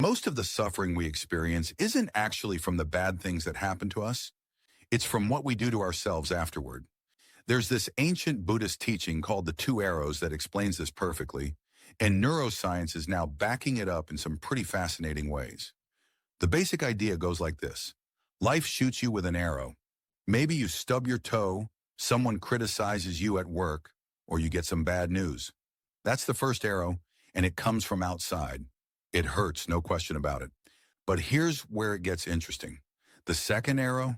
Most of the suffering we experience isn't actually from the bad things that happen to us. It's from what we do to ourselves afterward. There's this ancient Buddhist teaching called the two arrows that explains this perfectly, and neuroscience is now backing it up in some pretty fascinating ways. The basic idea goes like this. Life shoots you with an arrow. Maybe you stub your toe, someone criticizes you at work, or you get some bad news. That's the first arrow, and it comes from outside. It hurts, no question about it. But here's where it gets interesting. The second arrow,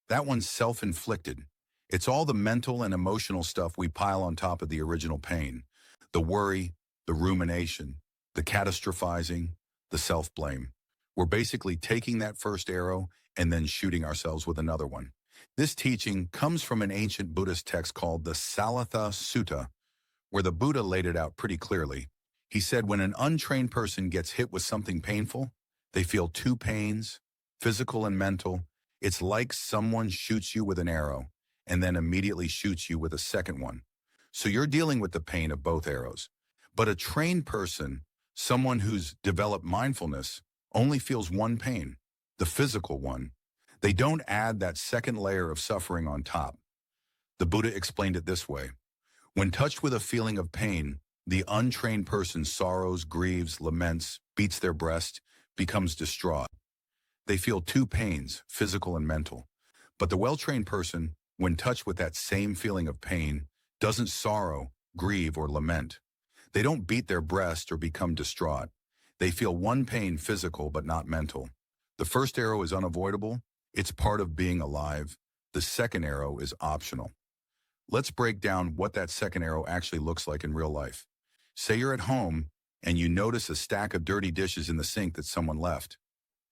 that one's self-inflicted. It's all the mental and emotional stuff we pile on top of the original pain. The worry, the rumination, the catastrophizing, the self-blame. We're basically taking that first arrow and then shooting ourselves with another one. This teaching comes from an ancient Buddhist text called the Salatha Sutta, where the Buddha laid it out pretty clearly. He said when an untrained person gets hit with something painful, they feel two pains, physical and mental. It's like someone shoots you with an arrow and then immediately shoots you with a second one. So you're dealing with the pain of both arrows. But a trained person, someone who's developed mindfulness, only feels one pain, the physical one. They don't add that second layer of suffering on top. The Buddha explained it this way. When touched with a feeling of pain, the untrained person sorrows, grieves, laments, beats their breast, becomes distraught. They feel two pains, physical and mental. But the well-trained person, when touched with that same feeling of pain, doesn't sorrow, grieve, or lament. They don't beat their breast or become distraught. They feel one pain, physical but not mental. The first arrow is unavoidable. It's part of being alive. The second arrow is optional. Let's break down what that second arrow actually looks like in real life. Say you're at home and you notice a stack of dirty dishes in the sink that someone left.